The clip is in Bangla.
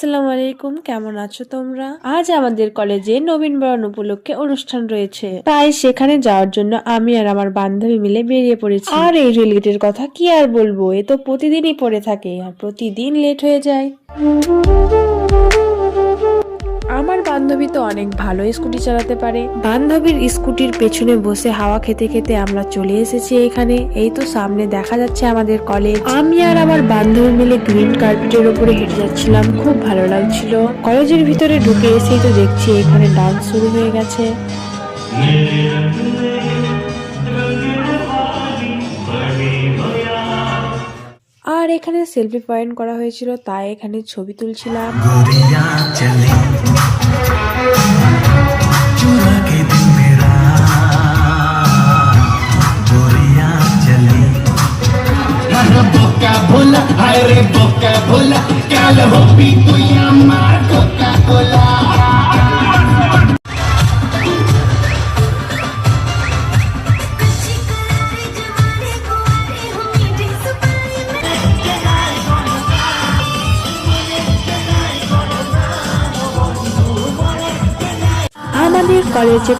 আসসালামু আলাইকুম, কেমন আছো তোমরা? আজ আমাদের কলেজে নবীনবরণ উপলক্ষে অনুষ্ঠান রয়েছে, তাই সেখানে যাওয়ার জন্য আমি আর আমার বান্ধবী মিলে বেরিয়ে পড়েছি। আর এই রেলগেটের কথা কি আর বলবো, এ তো প্রতিদিনই পড়ে থাকে আর প্রতিদিন লেট হয়ে যায়। আমার বান্ধবী তো অনেক ভালো স্কুটি চালাতে পারে। বান্ধবীর স্কুটির পেছনে বসে হাওয়া খেতে খেতে আমরা চলে এসেছি এখানে। এই তো সামনে দেখা যাচ্ছে আমাদের কলেজ। আমি আর আমার বান্ধবী মিলে গ্রিন কার্পেটের উপরে হেঁটে যাচ্ছিলাম, খুব ভালো লাগছিল। কলেজের ভিতরে ঢুকে এসেই তো দেখছি এখানে ডান্স শুরু হয়ে গেছে। আর এখানে সেলফি পয়েন্ট করা হয়েছিল, তাই এখানে ছবি তুলছিলাম। আমাদের কলেজে